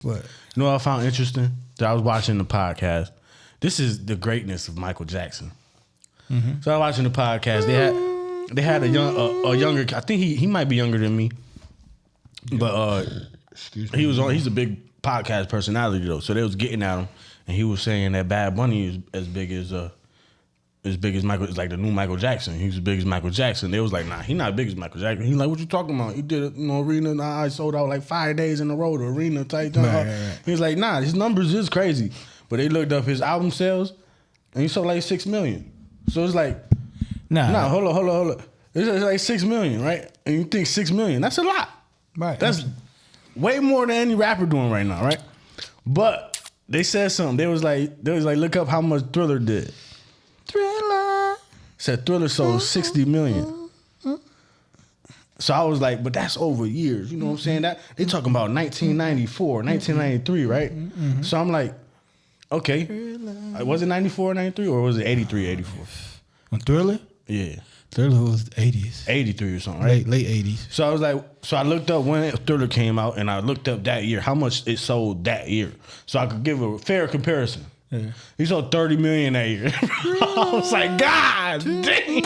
What? You know what I found interesting? That I was watching the podcast. This is the greatness of Michael Jackson. Mm-hmm. So I was watching the podcast. They had a younger. I think he might be younger than me, but he's a big podcast personality though. So they was getting at him, and he was saying that Bad Bunny is as big as Michael. It's like the new Michael Jackson. He's as big as Michael Jackson. They was like, nah, he not big as Michael Jackson. He's like, what you talking about? He did arena. Nah, I sold out like 5 days in a row. The arena type thing. Right. He's like, nah, his numbers is crazy. But they looked up his album sales, and he sold like 6 million. So it's like, hold on. It's like 6 million, right? And you think 6 million? That's a lot, right? That's way more than any rapper doing right now, right? But they said something. They was like, look up how much Thriller did. Thriller said Thriller sold 60 million. So I was like, but that's over years. You know what I'm saying? That they talking about 1994, 1993, right? Mm-hmm. So I'm like, okay, was it 94, 93, or was it 83, 84? On Thriller? Yeah. Thriller was 80s. 83 or something, right? Late 80s. So I was like, so I looked up when Thriller came out, and I looked up that year, how much it sold that year. So I could give a fair comparison. Yeah. He sold 30 million that year. I was like, God damn.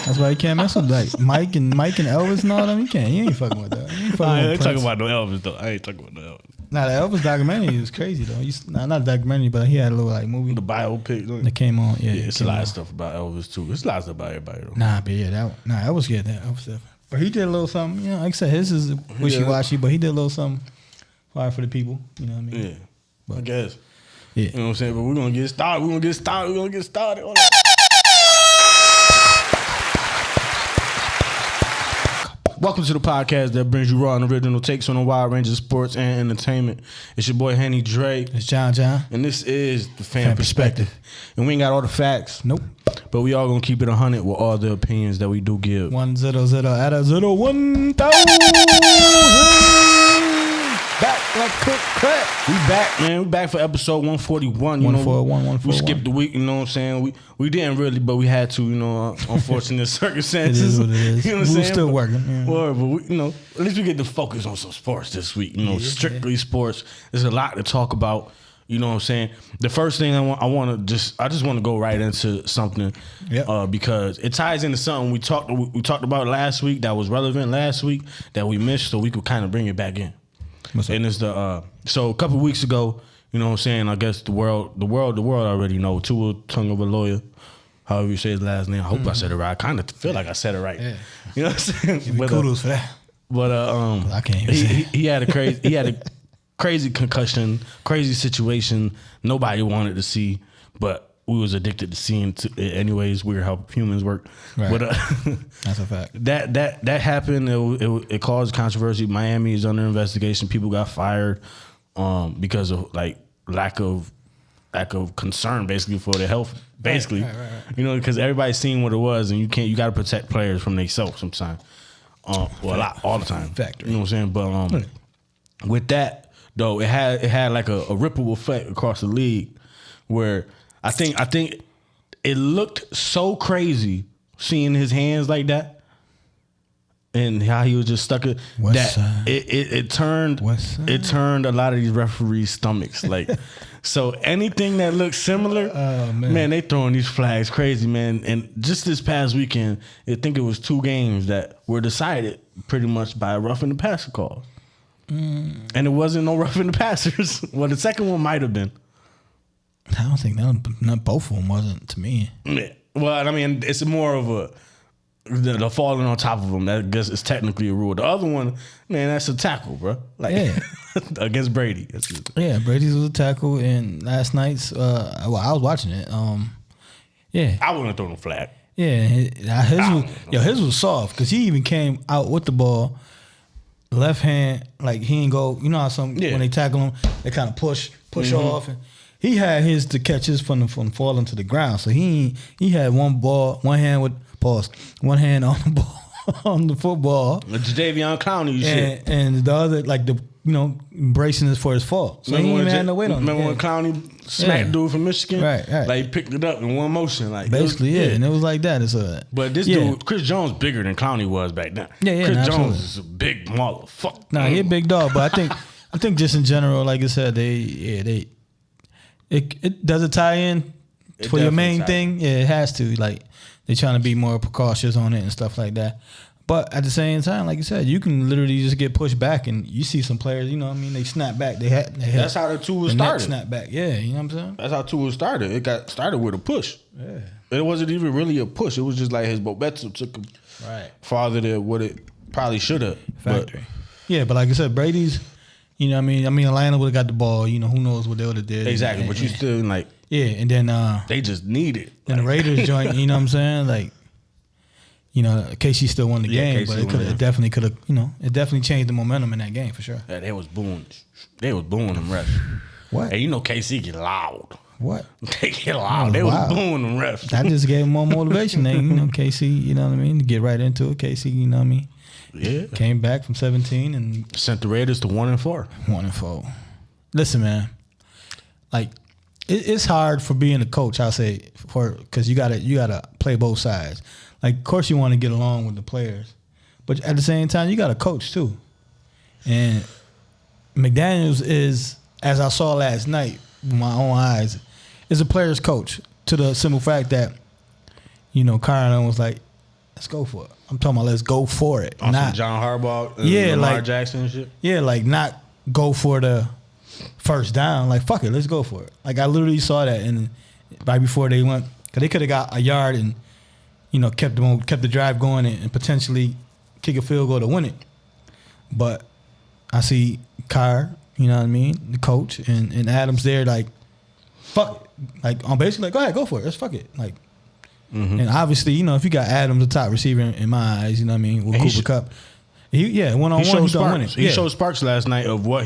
That's why you can't mess with like Mike and Elvis and all them. You ain't fucking with that. I ain't talking about no Elvis though. I ain't talking about no Elvis. Nah, the Elvis documentary was crazy though. Not a documentary, but he had a little like movie. The biopic that came on. Yeah, it's a lot of stuff about Elvis too. It's a lot of stuff about everybody though. Nah, but yeah, that was good. That was different. But he did a little something. You know, like I said, his is wishy-washy, but he did a little something for the people. You know what I mean? Yeah, but I guess. Yeah. You know what I'm saying? But we're gonna get started. Hold on. Welcome to the podcast that brings you raw and original takes on a wide range of sports and entertainment. It's your boy Henny Dre. It's John. And this is the Pham Perspective. And we ain't got all the facts. Nope. But we all gonna keep it 100 with all the opinions that we do give. 100 at a 1,000. Back like cook crack. We back, man. We back for episode 141. 141. We skipped the week, you know what I'm saying? We didn't really, but we had to, you know, unfortunate circumstances. It is what it is. You know what I'm We're saying? still working. Yeah. But we, you know, at least we get to focus on some sports this week. You know, strictly sports. There's a lot to talk about. You know what I'm saying? The first thing I just want to go right into something, because it ties into something we talked about last week that was relevant last week that we missed, so we could kind of bring it back in. And it's so a couple of weeks ago, you know what I'm saying? I guess the world already know Tua Tagovailoa, however you say his last name. I hope I said it right. I kind of feel like I said it right. Yeah. You know what I'm saying? But, kudos for that. But I can't even say he had a crazy concussion, crazy situation nobody wanted to see, but we was addicted to seeing it anyways. Weird how humans work. Right. But that's a fact. That happened. It caused controversy. Miami is under investigation. People got fired because of like lack of concern, basically, for their health. Basically, right. You know, because everybody's seen what it was, and you got to protect players from themselves sometimes. All the time. Factory. You know what I'm saying? But with that though, it had like a ripple effect across the league, where I think it looked so crazy seeing his hands like that, and how he was just stuck it. It turned a lot of these referees' stomachs. Like, so anything that looks similar, man, they throwing these flags crazy, man. And just this past weekend, I think it was 2 games that were decided pretty much by roughing the passer calls, and it wasn't no roughing the passers. Well, the second one might have been. I don't think not both of them wasn't to me. Yeah. Well, I mean, it's more of the falling on top of them. That I guess is technically a rule. The other one, man, that's a tackle, bro. Like against Brady. Yeah, Brady's was a tackle, and last night's. I was watching it. I wouldn't have thrown a flag. Yeah, his was soft because he even came out with the ball. Left hand, like he ain't go. You know how when they tackle him, they kind of push off. And he had his to catch his from falling to the ground. So he had one hand on the ball on the football. Jadeveon Clowney shit. And the other like embracing it for his fault. So he ain't even had no weight on it. Remember when Clowney smacked dude from Michigan? Right. Like he picked it up in one motion. Like basically, and it was like that. But this dude, Chris Jones, bigger than Clowney was back then. Yeah, Chris Jones is a big motherfucker. Nah, he a big dog, but I think I think just in general, like I said, it does it tie in for your main thing. Yeah, it has to. Like they're trying to be more precautious on it and stuff like that. But at the same time, like you said, you can literally just get pushed back, and you see some players. You know what I mean? They snap back. That's how the tour started. Snap back. Yeah, you know what I'm saying? That's how tour started. It got started with a push. Yeah. It wasn't even really a push. It was just like his Bobeto took him farther than what it probably should have. Factory. Yeah, but like I said, Brady's. You know what I mean? Atlanta would have got the ball. You know, who knows what they would have did. Exactly, but you still like. Yeah, and then they just need it. Then the Raiders joint. You know what I'm saying? Like. You know, KC still won the game, but it definitely could have, you know, it definitely changed the momentum in that game for sure. Yeah, they was booing them refs. What? Hey, you know KC get loud. What? They get loud. They was booing them refs. That just gave them more motivation. They, you know, KC, you know what I mean, to get right into it. KC, you know what I mean. Yeah. Came back from 17 and sent the Raiders to 1-4. 1-4. Listen, man, like it's hard for being a coach. I'll say because you gotta play both sides. Like, of course, you want to get along with the players, but at the same time, you got to coach too. And McDaniels is, as I saw last night with my own eyes, is a player's coach. To the simple fact that, you know, Kyron was like, "Let's go for it." I'm talking about let's go for it. On not John Harbaugh, and Lamar Jackson and shit. Yeah, like not go for the first down. Like fuck it, let's go for it. Like I literally saw that, and right before they went, because they could have got a yard and. You know, kept the drive going and potentially kick a field goal to win it. But I see Kyr, you know what I mean, the coach, and Adams there like, fuck it. Like, I'm basically like, go ahead, go for it. Let's fuck it. Like, and obviously, you know, if you got Adams, the top receiver in my eyes, you know what I mean, with Cooper Kupp. One-on-one, he's gonna win it. He showed sparks last night of what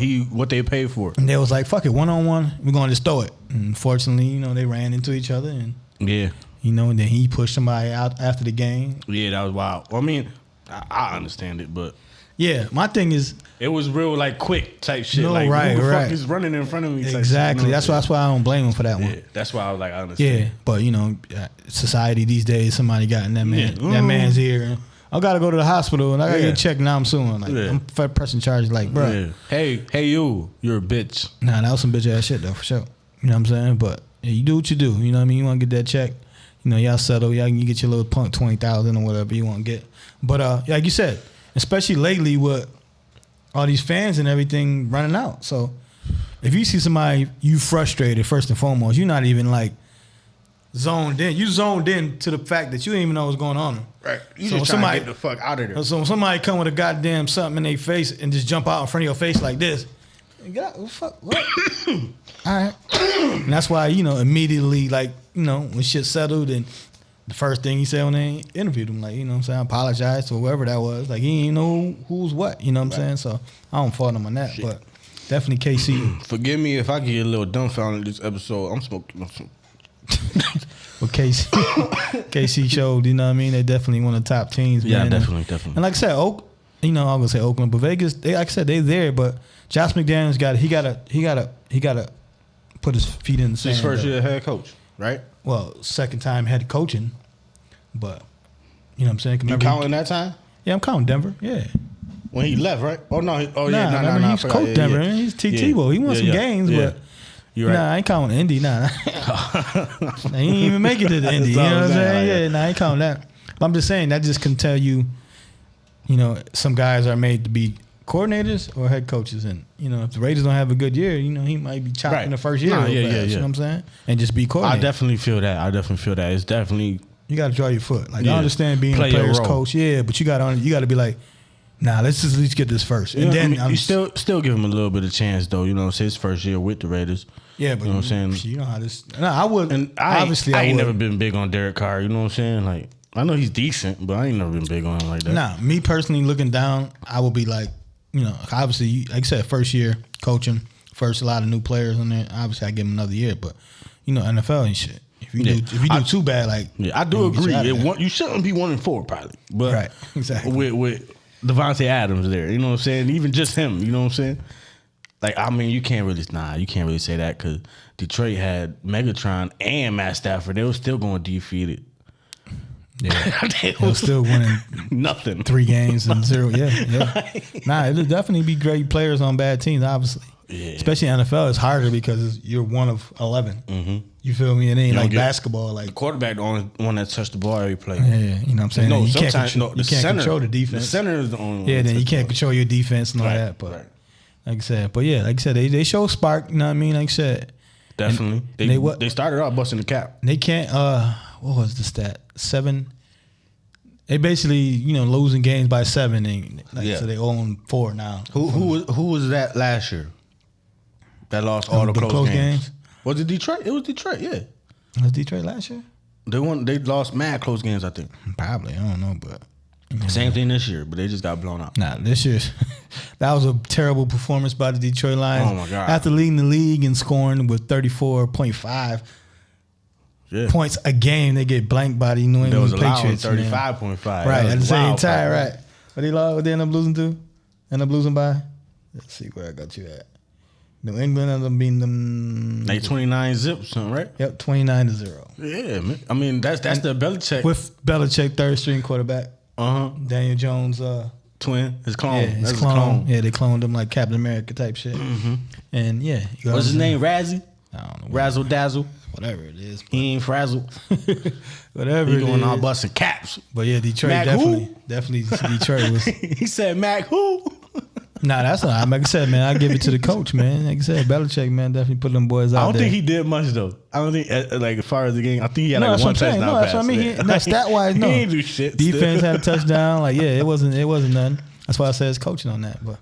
they paid for. And they was like, fuck it, one-on-one, we're going to just throw it. And unfortunately, you know, they ran into each other and you know, and then he pushed somebody out after the game. Yeah, that was wild. Well, I mean, I understand it, but yeah, my thing is it was real like quick type shit. No, like right, who the right. fuck is running in front of me? Exactly. Type shit, that's why I don't blame him for that one. Yeah, that's why I was like, I understand. Yeah, but you know, society these days, somebody got in that man. That man's here. I gotta go to the hospital and I gotta get checked now. I'm suing. Like I'm pressing charges. Like, bro. Yeah. Hey, you're a bitch. Nah, that was some bitch ass shit though, for sure. You know what I'm saying? But you do what you do. You know what I mean? You want to get that check. You know, y'all settle. Y'all can get your little punk 20,000 or whatever you want to get. But like you said, especially lately with all these fans and everything running out. So if you see somebody you frustrated, first and foremost, you're not even like zoned in. You zoned in to the fact that you didn't even know what's going on. Right. You so just trying to get the fuck out of there. So when somebody come with a goddamn something in their face and just jump out in front of your face like this, fuck, what? All right. And that's why, you know, immediately, like, you know, when shit settled and the first thing he said when they interviewed him, like, you know what I'm saying, I apologize to whoever that was. Like, he didn't know who's what, you know what I'm saying? So I don't fault him on that, but definitely KC. Forgive me if I get a little dumbfounded this episode. I'm smoking. Well, KC showed, you know what I mean? They definitely one of the top teams, man. Yeah, definitely. And like I said, I'm gonna say Oakland, but Vegas, like I said, they there, but Josh McDaniels gotta put his feet in the sand. His first year head coach, right? Well, second time head coaching, but you know what I'm saying? You counting that time? Yeah, I'm counting Denver. Yeah. When he left, right? Oh no! He was coach Denver. Yeah. He's T-Tebow. He won some games, but you're right. I ain't counting Indy. Nah, he ain't even make it to the Indy. You know what I'm saying? I ain't counting that. But I'm just saying that just can tell you, you know, some guys are made to be coordinators or head coaches, and you know, if the Raiders don't have a good year, you know, he might be chopped in the first year. You know what I'm saying? And just be coordinator. I definitely feel that. It's definitely you got to draw your foot. Like I understand being a player's coach, but you got to be like, nah, let's just at least get this first, and then you still give him a little bit of chance though. You know, it's his first year with the Raiders. Yeah, but you know what I'm saying. You know how this. No, I would. And I ain't never been big on Derek Carr. You know what I'm saying? Like I know he's decent, but I ain't never been big on him like that. Nah, me personally looking down, I would be like, you know, obviously, like I said, first year coaching, first a lot of new players in there. Obviously, I give him another year, but you know, NFL and shit. If you do too bad, like I do agree. You shouldn't be 1-4 probably, but right, exactly. With Devontae Adams there, you know what I'm saying? Even just him, you know what I'm saying? Like I mean, you can't really say that because Detroit had Megatron and Matt Stafford. They were still going defeated. Yeah, they was still winning nothing. 3 games and 0. Yeah. Nah, it'll definitely be great players on bad teams, obviously. Yeah. Especially in NFL, it's harder because you're one of 11. Mm-hmm. You feel me? It ain't like basketball. Like the quarterback, the only one that touched the ball every play. Yeah, you know what I'm saying? No, you sometimes can't control the defense. The center is the only one. Yeah, then you can't control your defense and all that. But like I said, they show spark. You know what I mean? Like I said, definitely. They started out busting the cap. They can't. What was the stat? 7. They basically, losing games by 7. So they own 4 now. Who was that last year? That lost all the close games. Was it Detroit? It was Detroit. Yeah. Was Detroit last year? They lost mad close games, I think. Probably. I don't know, but same thing this year, but they just got blown out. Nah, this year that was a terrible performance by the Detroit Lions. Oh my God! After leading the league and scoring with 34.5 points a game, they get blanked by the New England Patriots. 35.5. Right at the same time, right? But they end up losing to? End up losing by? Let's see where I got you at. New England ended up beating them like 29-0 something, right? Yep, 29-0. Yeah, man. I mean that's the Belichick with Belichick third string quarterback. Daniel Jones, twin, his clone. Yeah, his clone. Yeah, they cloned him like Captain America type shit. Mm-hmm. And what's his name? Razzie? I don't know. Razzle dazzle. Whatever it is. He ain't frazzled. Whatever he it going is. all busting caps. But yeah, Detroit Mac definitely Detroit was. He said Mac who? Nah, that's not. Like I said, man, I give it to the coach, man. Like I said, Belichick, man, definitely put them boys out there. I don't think he did much though. I don't think like as far as the game, I think he had like one touchdown pass. That's what I mean. That's stat wise, no. He ain't do shit. Defense had a touchdown. Like it wasn't nothing. That's why I said it's coaching on that. But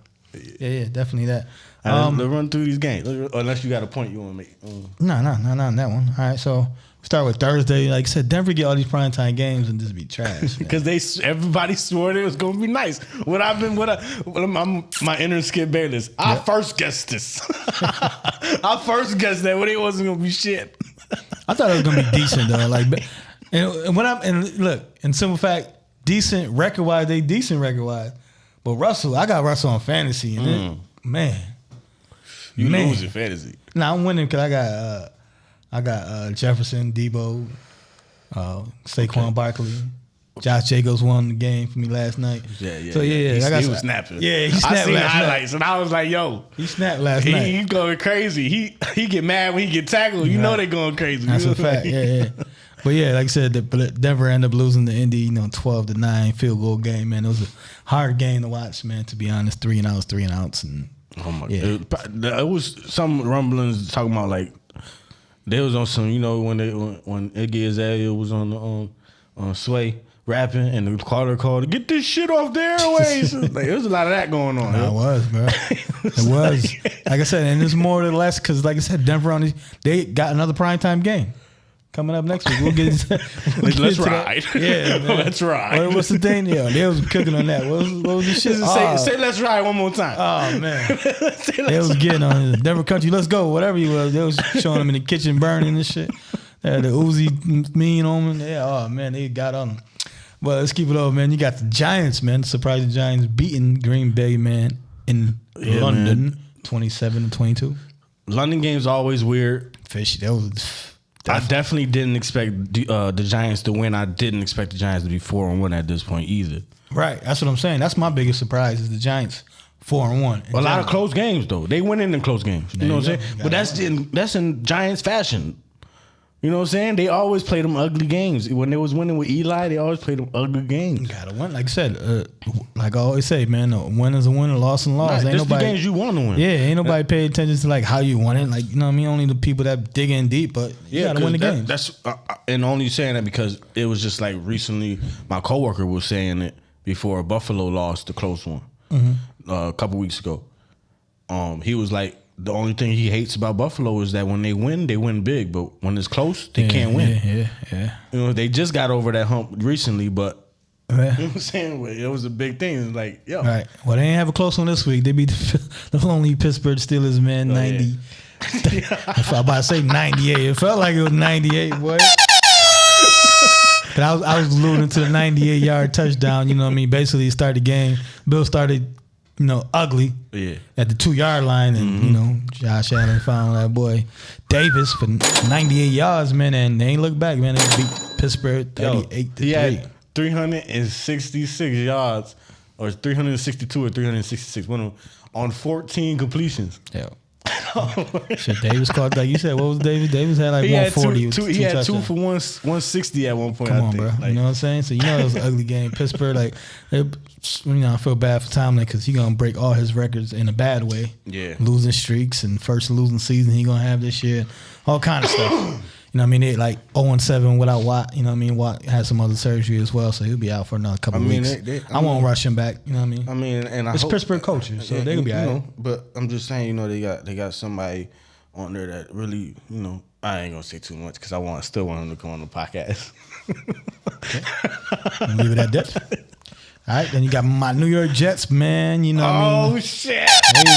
yeah, definitely that. Let's run through these games. Unless you got a point you want to make. No, on that one. All right, so start with Thursday. Like I said, Denver get all these primetime games and just be trash. Because everybody swore it was going to be nice. My inner Skip Bayless. I first guessed this. I first guessed that when it wasn't going to be shit. I thought it was going to be decent though. Like, and look, in simple fact, decent record wise, they decent record wise. But Russell, I got Russell on fantasy, and then, man. You lose in fantasy. Nah, I'm winning because I got Jefferson, Debo, Saquon Barkley. Josh Jacobs won the game for me last night. Yeah. So he was snapping. Yeah, he snapped I seen last highlights night. And I was like, yo. He snapped last night. He going crazy. He get mad when he get tackled. You know they going crazy. That's a fact. Yeah. But yeah, like I said, Denver ended up losing to Indy, 12-9 field goal game, man. It was a hard game to watch, man, to be honest. 3 and outs. And oh my God. It was some rumblings talking about like they was on some, when Iggy Azalea was on Sway rapping and the caller called, get this shit off the airways. Like, there was a lot of that going on. It was, bro. It was. Like I said, and it's more or less because, like I said, Denver they got another primetime game. Coming up next week, we'll get. Let's ride. Yeah, man. Let's ride. What's the thing? Yeah, they was cooking on that. What was the shit? Say let's ride one more time. Oh man, they was getting on it. Denver country. Let's go. Whatever he was, they was showing him in the kitchen burning and shit. They had the Uzi mean on him. Yeah. Oh man, they got on him. Well, let's keep it over, man. You got the Giants, man. Surprising Giants beating Green Bay, man, in London, 27-22. London game's always weird. Fishy. That was. I definitely didn't expect the Giants to win. I didn't expect the Giants to be 4-1 at this point either. Right, that's what I'm saying. That's my biggest surprise is the Giants 4-1. A lot of close games though. They win in them close games. You know what I'm saying? But that's in Giants fashion. You know what I'm saying? They always play them ugly games. When they was winning with Eli, they always played them ugly games. You gotta win. Like I said, like I always say, man, a win is a win, a loss and loss. Ain't nobody, the games you want to win. Yeah, ain't nobody pay attention to like how you won it. Like, you know what I mean? Only the people that dig in deep, but you gotta win the game. That's and only saying that because it was just like recently my coworker was saying it before Buffalo lost the close one a couple weeks ago. He was like, the only thing he hates about Buffalo is that when they win big. But when it's close, they can't win. Yeah. They just got over that hump recently, but you know what I'm saying? It was a big thing. It was like, yo. All right. Well, they ain't have a close one this week. They beat the lonely Pittsburgh Steelers, man, 90. Yeah. If I about to say 98. It felt like it was 98, boy. I was alluding to the 98-yard touchdown. You know what I mean? Basically, started the game. Bill started, ugly at the 2-yard line. And, Josh Allen found that boy Davis for 98 yards, man. And they ain't look back, man. They beat Pittsburgh 38 to 3. Had 366 yards, or 362 or 366, one of them, on 14 completions. Yeah. Shit, Davis caught, like you said, what was Davis? Davis had like 140. He had two for 160 at one point. Come I on, think. bro. Like, you know what I'm saying? So, you know, it was an ugly game. Pittsburgh, like, I feel bad for Tomlin because he's going to break all his records in a bad way. Yeah. Losing streaks and first losing season he going to have this year. All kind of stuff. You know what I mean? They like 0-7 without Watt. You know what I mean? Watt had some other surgery as well, so he'll be out for another couple of weeks. I won't rush him back. You know what I mean? And it's Pittsburgh coaches, so they'll be all right. But I'm just saying, you know, they got somebody on there that really, you know, I ain't gonna say too much because I still want him to come on the podcast. Leave it at that. All right, then you got my New York Jets, man. You know what I mean? Oh shit! Hey,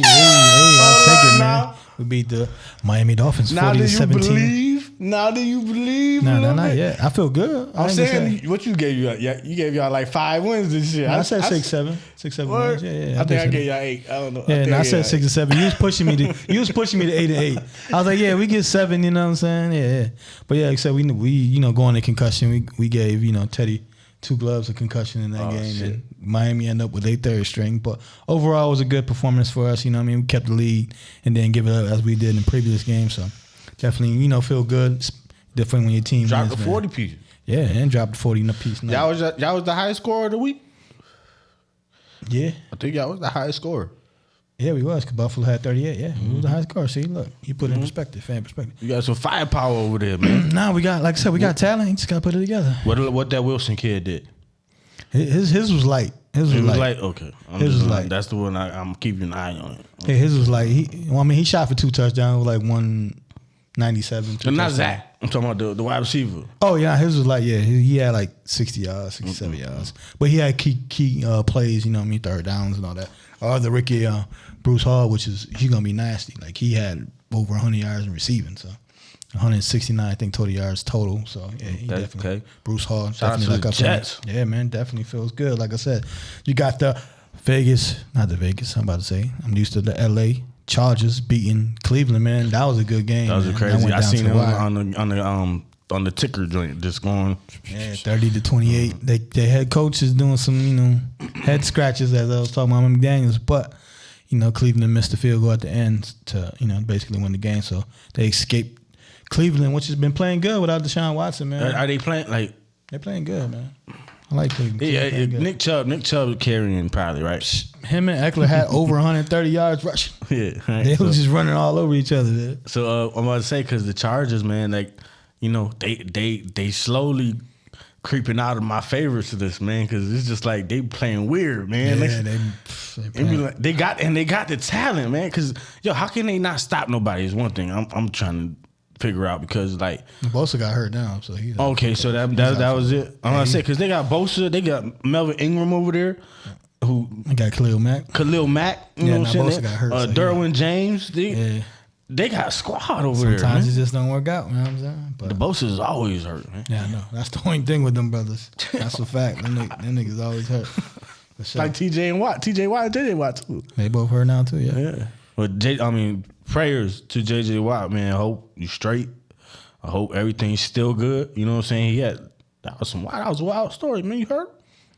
I'll take it, man. We beat the Miami Dolphins 40-17. Now do you believe? No, not yet. I feel good. I'm saying what you gave y'all. You gave y'all like 5 wins this year. I said 6-7. 6-7 wins. Yeah. I think I gave y'all 8. I don't know. Yeah, I said 6-7. You was pushing me to 8-8. I was like, yeah, we get 7. You know what I'm saying? Yeah. But yeah, except we you know going to concussion. We gave Teddy 2 gloves of concussion in that game, and Miami ended up with their 3rd string. But overall, it was a good performance for us. You know what I mean? We kept the lead and then give it up as we did in previous games. So definitely, feel good. Different when your team dropped wins, the 40 piece. Yeah, and dropped the 40 in a piece. Y'all was the highest scorer of the week. Yeah, I think y'all was the highest scorer. Yeah, we was, because Buffalo had 38. Yeah, we was the highest score. See, look, you put it in perspective, fan perspective. You got some firepower over there, man. Nah, we got, like I said, we got talent. You just got to put it together. What that Wilson kid did? His was light. His was light. Okay. His was light. That's the one I'm keeping an eye on. Yeah, his was like, he shot for 2 touchdowns, like 197. Not Zach. I'm talking about the wide receiver. Oh, yeah, his was like, he had like 60 yards, 67 yards. But he had key plays, third downs and all that. Or the Ricky Bruce Hall, he's going to be nasty. Like, he had over 100 yards in receiving, so 169, I think, total yards total. So, yeah, he definitely. Okay. Bruce Hall. Shout out to the Jets. Yeah, man, definitely feels good. Like I said, you got the not the Vegas, I'm about to say. I'm used to the L.A. Chargers beating Cleveland, man. That was a good game. That was crazy. I seen them on the ticker joint just going. Yeah, 30-28. Their head coach is doing some, head scratches, as I was talking about McDaniels, but Cleveland missed the field goal at the end to basically win the game. So they escaped Cleveland, which has been playing good without Deshaun Watson, man. Are they playing like? They're playing good, man. I like Cleveland. Yeah, Nick Chubb carrying probably, right? Him and Eckler had over 130 yards rushing. Yeah, right. They was just running all over each other. Man. So I'm about to say, because the Chargers, man, like they slowly creeping out of my favorites to this, man, because it's just like they playing weird, man. Yeah, they got the talent, man. Because how can they not stop nobody? Is one thing I'm trying to figure out, because like Bosa got hurt now, so he's okay. So that was it. I'm gonna say, because they got Bosa, they got Melvin Ingram over there, who they got Khalil Mack. You know what I'm saying? Bosa got hurt. Derwin James, they got a squad over there. Sometimes it just don't work out. You know what I'm saying? But the Bosa is always hurt, man. Yeah, I know. That's the only thing with them brothers. That's a fact. Them niggas always hurt. Sure. Like TJ Watt and JJ Watt too. They both hurt now too. Yeah. But prayers to JJ Watt, man. I hope you straight. I hope everything's still good. You know what I'm saying? That was a wild story, man. You heard?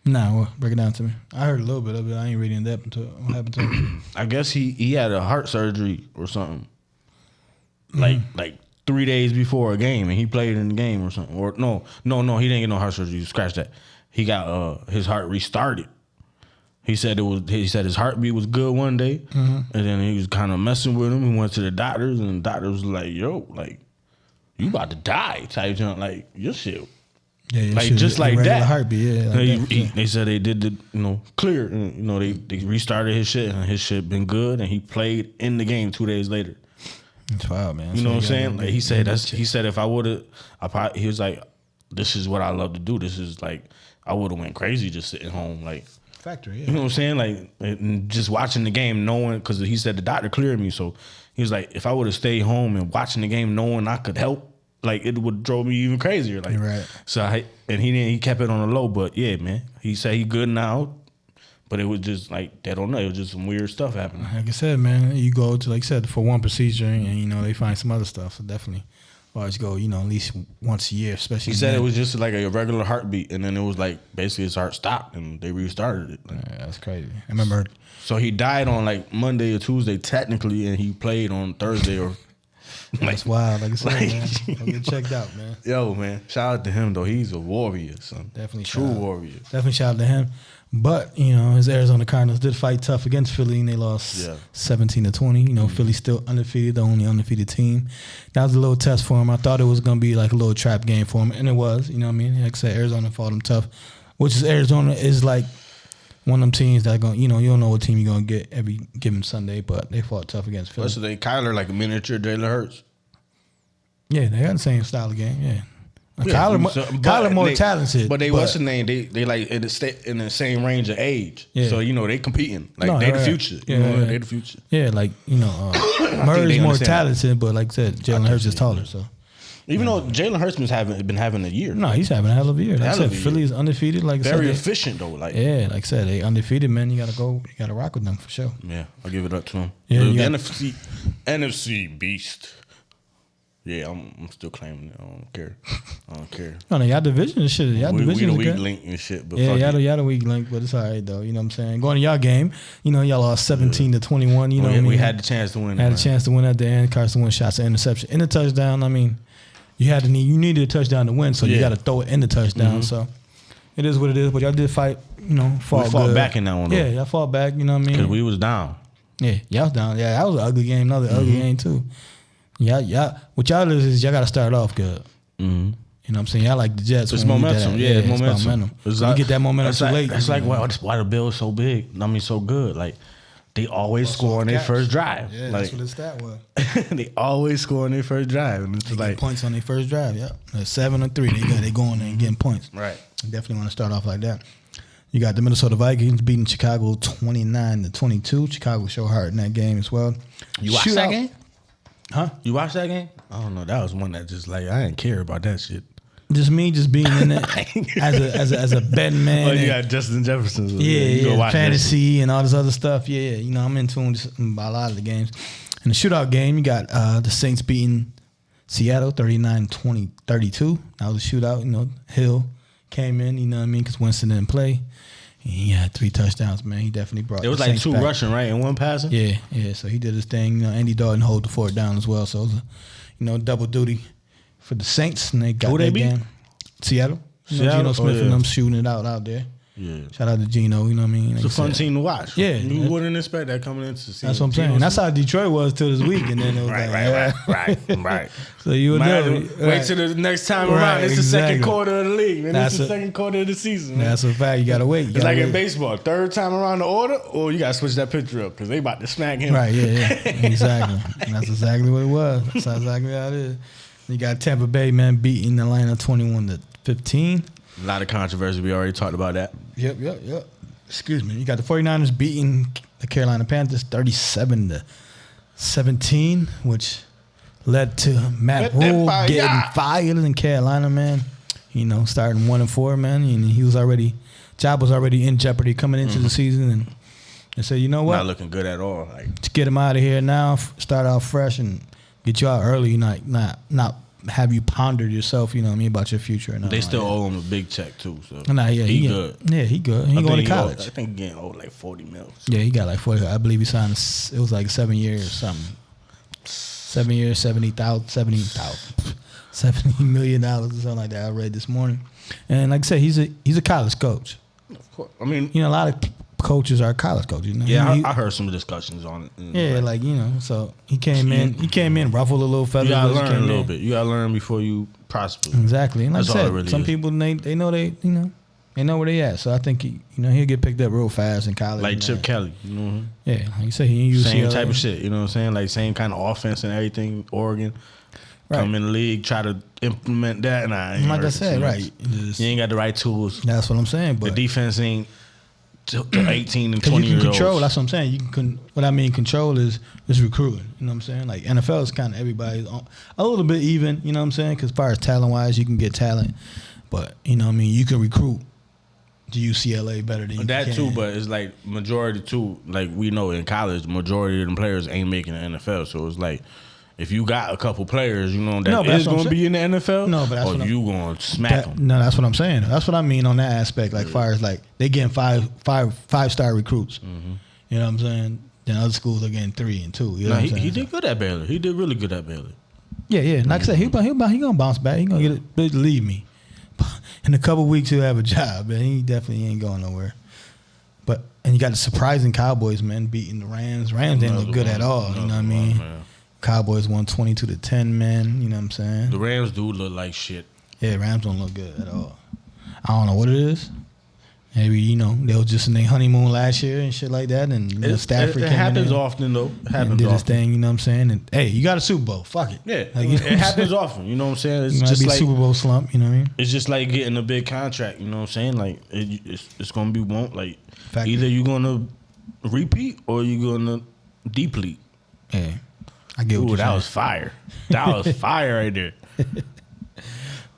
Nah, well, break it down to me. I heard a little bit of it. I ain't reading that until what happened to him. I guess he had a heart surgery or something. Like 3 days before a game, and he played in the game or something. Or no, he didn't get no heart surgery. Scratch that. He got his heart restarted. He said his heartbeat was good one day, and then he was kind of messing with him. He went to the doctors, and the doctor was like, "Yo, like you about to die," type junk. Like your shit, like just like that. Heartbeat, yeah. They said they did the clear. They restarted his shit, and his shit been good, and he played in the game 2 days later. It's wild, man. You know what I'm saying? Like he said if I would have, he was like, "This is what I love to do. This is like I would have went crazy just sitting home, like." Factory, yeah. You know what I'm saying? Like, and just watching the game, knowing, because he said the doctor cleared me. So he was like, if I would have stayed home and watching the game, knowing I could help, like it would drove me even crazier. Like, right. So he kept it on the low. But yeah, man, he said he good now. But it was just like, they don't know. It was just some weird stuff happening. Like I said, man, you go to, like I said, for one procedure and they find some other stuff. So definitely far as go, at least once a year, especially. He said it was just like a regular heartbeat, and then it was like basically his heart stopped, and they restarted it. Like, yeah, that's crazy. I remember. So he died on like Monday or Tuesday technically, and he played on Thursday or. That's wild. Like I said, man. I'll get checked out, man. Yo, man, shout out to him though. He's a warrior, son. Definitely true warrior. Definitely shout out to him. But his Arizona Cardinals did fight tough against Philly, and they lost 17-20. Philly's still undefeated, the only undefeated team. That was a little test for him. I thought it was gonna be like a little trap game for him, and it was. You know what I mean? Like I said, Arizona fought them tough, which is Arizona is like one of them teams that going, you don't know what team you're gonna get every given Sunday, but they fought tough against Philly. So they Kyler like a miniature Jalen Hurts. Yeah, they got the same style of game. Yeah. Kyler more talented, but what's the name? They like in the same range of age, so they competing. Like they the future. They the future. Yeah, like Murray's more talented, but like I said, Jalen Hurts is taller. So even though Jalen Hurts been having a year, no, he's having a hell of a year. Like I said, Philly is undefeated. Like very efficient though. Like like I said, they undefeated, man. You gotta rock with them for sure. Yeah, I'll give it up to him. Yeah, the NFC beast. Yeah, I'm still claiming it. I don't care. No, y'all division and shit. Y'all division we is the weak good. link and shit. But y'all the weak link, but it's all right though. You know what I'm saying? Going to y'all game, y'all lost 17-21. You know what I mean? We had the chance to win. Had a chance to win at the end. Carson Wentz shots an interception in the touchdown. I mean, you needed a touchdown to win, so you got to throw it in the touchdown. So it is what it is. But y'all did fight. Fought back in that one. Yeah, y'all fought back. You know what I mean? Because we was down. Yeah, y'all was down. Yeah, that was an ugly game. Another ugly game too. Yeah. What y'all is y'all got to start off good. You know what I'm saying? Y'all like the Jets. It's momentum. It's momentum. You get that momentum too late. That's like why the Bills so big. I mean, so good. Like they always score on their first drive. Yeah, like, that's what his stat was. They always score on their first drive, and it's like points on their first drive. Yeah, 7 or 3. They going there and getting points. Right. You definitely want to start off like that. You got the Minnesota Vikings beating Chicago 29-22. Chicago showed hard in that game as well. You watched that game? Huh? You watched that game? I don't know. That was one that just like I didn't care about that shit. Just me, just being in it as a betting man. Oh, you got Justin Jefferson. Yeah, fantasy and all this other stuff. Yeah. I'm in tune about a lot of the games. In the shootout game, you got the Saints beating Seattle 39-32. That was a shootout. Hill came in. You know what I mean? Because Winston didn't play. He had 3 touchdowns, man. He definitely brought. It was like 2 rushing, right, and 1 passing. Yeah. So he did his thing. Andy Dalton hold the fort down as well. So it was double duty for the Saints, and they got that game. Seattle. Geno Smith and them shooting it out there. Yeah. Shout out to Geno. You know what I mean? It's a fun team to watch. Yeah. You wouldn't expect that coming into the season. That's what I'm saying. That's how Detroit was till this week, and then it was right. So you would know. Wait till the next time around. It's the second quarter of the league, and it's the second quarter of the season. Man. That's a fact. You gotta wait. It's like in baseball, third time around the order, or you gotta switch that pitcher up because they about to smack him. Right. Yeah. Exactly. That's exactly what it was. That's exactly how it is. You got Tampa Bay, man, beating Atlanta 21-15. A lot of controversy. We already talked about that. Yep. Excuse me. You got the 49ers beating the Carolina Panthers 37-17, which led to Matt Rule getting fired in Carolina, man. Starting 1-4, man. And job was already in jeopardy coming into the season, and they said, you know what? Not looking good at all. Let's get him out of here now. Start out fresh and get you out early. Not have you pondered yourself, about your future. And they still owe him a big check too. So he good. Yeah, he good. He going to college. I think he getting owed like $40 million. Yeah, he got like 40. I believe he signed. It was like 7 years or something. 7 years, $70 million or something like that. I read this morning, and like I said, he's a college coach. Of course, I mean, a lot of coaches are college coaches. Yeah, I heard some discussions on it. So he came in, ruffled a little feather. You gotta learn a little bit. You gotta learn before you prosper. Exactly. And like I said, really some people they know they know where they at. So I think he'll get picked up real fast in college. Like Chip Kelly, Yeah, like you say, he used same type of shit. You know what I'm saying? Like same kind of offense and everything. Oregon. Right. Come in the league, try to implement that, and like I said, right? You ain't got the right tools. That's what I'm saying. But the defense ain't 18 and 20 years old. Control. That's what I'm saying. What I mean, control is recruiting. You know what I'm saying? Like NFL is kind of everybody's a little bit even. You know what I'm saying? Because as far as talent wise, you can get talent, but you can recruit to UCLA better than you that can. too. But it's like majority too. Like we know in college, the majority of the players ain't making the NFL. So it's like if you got a couple players, you know, that is going to be in the NFL, no, but that's or you going to smack them. No, that's what I'm saying. That's what I mean on that aspect. Like, far as like they getting five-star recruits. Mm-hmm. You know what I'm saying? Then other schools are getting 3 and 2. You know what I'm saying? He did good at Baylor. He did really good at Baylor. Yeah. Like I said, he gonna bounce back. He gonna get it. Believe me. In a couple weeks, he'll have a job, and he definitely ain't going nowhere. And you got the surprising Cowboys, man, beating the Rams. Rams didn't look good at all. You know what I mean? Cowboys won 22-10, man. You know what I'm saying? The Rams do look like shit. Yeah, Rams don't look good at all. I don't know what it is. Maybe, you know, they were just in their honeymoon last year and shit like that. And Stafford it happens often, though. And did his thing, you know what I'm saying? And, hey, you got a Super Bowl. Fuck it. Yeah, like, you know it happens often. You know what I'm saying? It's just like Super Bowl slump, you know what I mean? It's just like getting a big contract, you know what I'm saying? Like, it's going to be like, Factory. Either you're going to repeat or you're going to deplete. Yeah. I get what you're saying. That was fire. That was fire right there.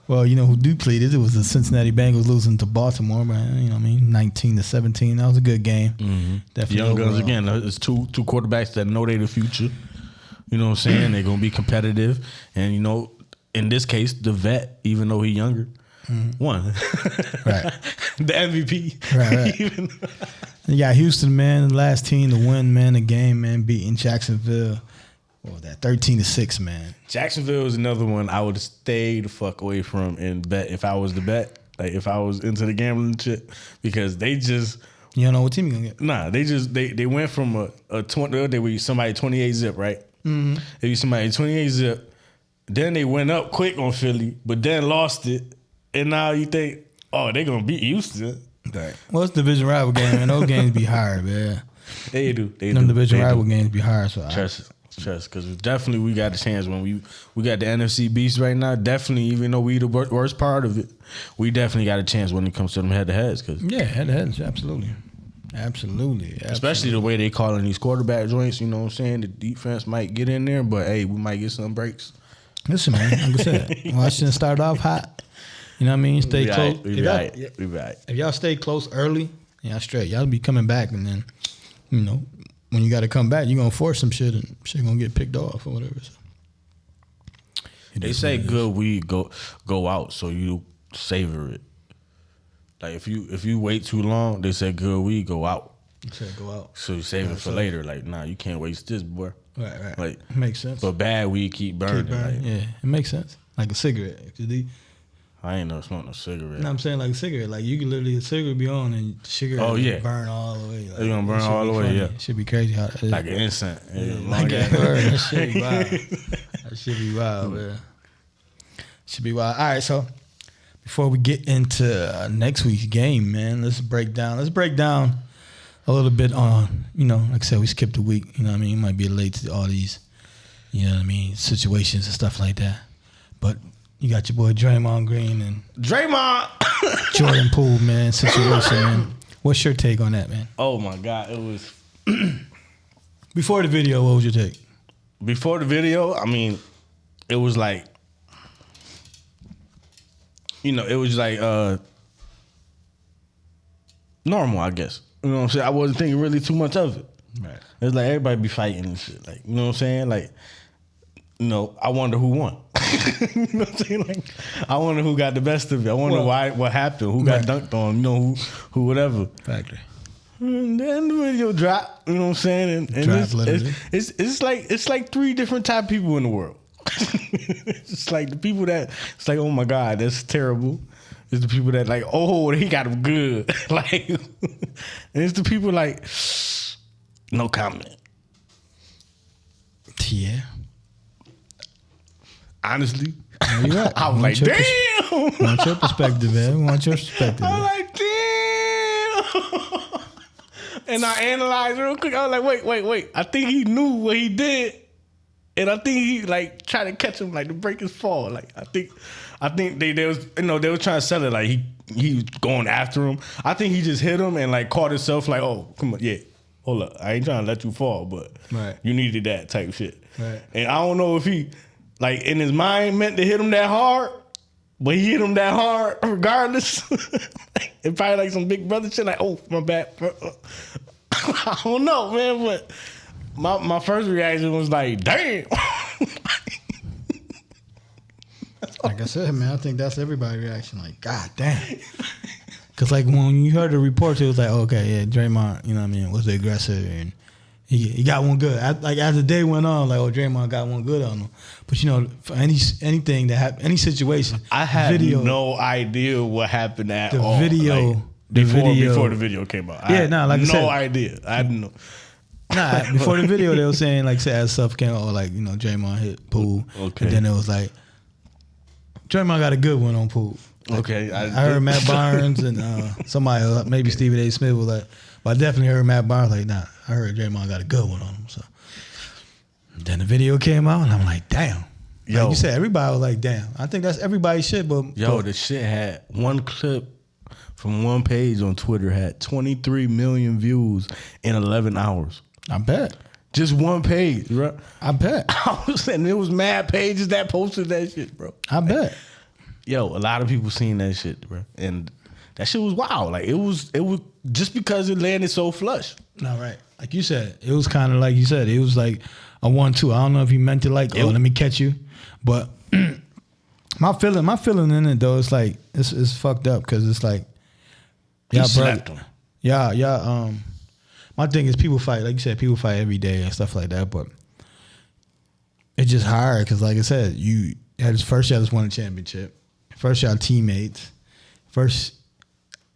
Well, you know who depleted? It was the Cincinnati Bengals losing to Baltimore, man. You know what I mean? 19-17. That was a good game. Mm-hmm. Definitely Young overall. guns again. It's two quarterbacks that know they're the future. You know what I'm saying? They're gonna be competitive, and you know, in this case, the vet, even though he's younger, won. Right. The MVP. Right. You got Houston, man, the last team to win, man, the game, man, beating Jacksonville. What was that? 13-6, man. Jacksonville is another one I would stay the fuck away from and bet if I was the bet, like if I was into the gambling shit, because they just. You don't know what team you're gonna get. Nah, they went from a 20. They were somebody 28 zip, right? Mm-hmm. They were somebody 28 zip. Then they went up quick on Philly, but then lost it, and now you think, oh, they gonna beat Houston. Right. Well, it's division rival game, and those games be hard, man. They do. Them division rival games be hard. So Trust, because definitely we got a chance when we got the NFC beast right now. Definitely, even though we the worst part of it, we definitely got a chance when it comes to them head-to-heads. Yeah, head-to-heads, absolutely. Especially the way they calling these quarterback joints. You know what I'm saying? The defense might get in there, but hey, we might get some breaks. Listen, man, like I said, Washington started off hot. You know what I mean? Stay close. We right. If y'all stay close early, y'all straight. Y'all be coming back, and then, you know, when you got to come back, you're going to force some shit, and shit going to get picked off or whatever. So. They say good weed go out, so you savor it. Like if you wait too long, they say good weed go out. You said go out. So you save it for later. Like, nah, you can't waste this, boy. Right. Like, makes sense. But bad weed keep burning. Like, yeah, it makes sense. Like a cigarette. I ain't never smoked no cigarette. No, I'm saying like a cigarette. Like you can literally, a cigarette be on and the cigarette burn all the way. Like, it's gonna burn all the way, yeah. It should be crazy how that is. Like an incense. Like that shit be wild. That shit be wild, man. Should be wild. All right, so before we get into next week's game, man, let's break down a little bit on, you know, like I said, we skipped a week. You know what I mean? You might be late to all these, you know what I mean, situations and stuff like that. But you got your boy Draymond Green and Jordan Poole, man, situation, man. What's your take on that, man? Oh, my God. It was... Before the video, what was your take? Before the video, I mean, it was like... You know, it was like normal, I guess. You know what I'm saying? I wasn't thinking really too much of it. Right. It's like everybody be fighting and shit. Like, you know what I'm saying? Like, you know, I wonder who won. You know what I'm saying? Like, I wonder who got the best of it. I wonder what happened, who got dunked on, you know, who whatever. Factory. And then the video dropped, you know what I'm saying? And it's like 3 different type of people in the world. It's like the people that it's like, oh my God, that's terrible. It's the people that like, oh, he got him good. Like, and it's the people like, no comment. Yeah. Honestly, you're right. I was like, damn. Want your perspective, man. We want your perspective. I was like, damn. And I analyzed real quick. I was like, wait. I think he knew what he did. And I think he like tried to catch him like to break his fall. Like I think they was, you know, they were trying to sell it like he was going after him. I think he just hit him and like caught himself like, oh, come on, yeah. Hold up. I ain't trying to let you fall, but you needed that type shit. Right. And I don't know if he like in his mind meant to hit him that hard, but he hit him that hard regardless. It probably like some big brother shit like, oh, my bad. I don't know, man, but my first reaction was like, damn. Like I said, man, I think that's everybody's reaction. Like, God damn. Because, like, when you heard the reports, it was like, okay, yeah, Draymond, you know what I mean, was the aggressor, and he got one good. Like, as the day went on, like, oh, Draymond got one good on him. But, you know, for anything that happened, any situation, I had no idea what happened at all. Before the video came out. Yeah, like I said. No idea. I didn't know. Nah, before the video, they were saying, like, say, as stuff came out, like, you know, Draymond hit Poole. Okay. And then it was like, Draymond got a good one on Poole. Like, okay. I heard Matt Barnes and somebody else, maybe Stephen A. Smith was like, but I definitely heard Matt Barnes like, nah, I heard Draymond got a good one on him. So then the video came out and I'm like, damn. Like you said, everybody was like, damn. I think that's everybody's shit, but the shit had one clip from one page on Twitter had 23 million views in 11 hours. I bet. Just one page, bro. I bet. I was saying there was mad pages that posted that shit, bro. I bet. Yo, a lot of people seen that shit, bro. And that shit was wild. Like, it was just because it landed so flush. No, right. Like you said, it was kind of like you said, it was like a 1-2. I don't know if you meant it like, let me catch you. But my feeling in it, though, it's like, it's fucked up because it's like, He slapped him. Yeah. My thing is people fight, like you said, people fight every day and stuff like that, but it's just hard because, like I said, you first y'all just won a championship. First y'all teammates. First,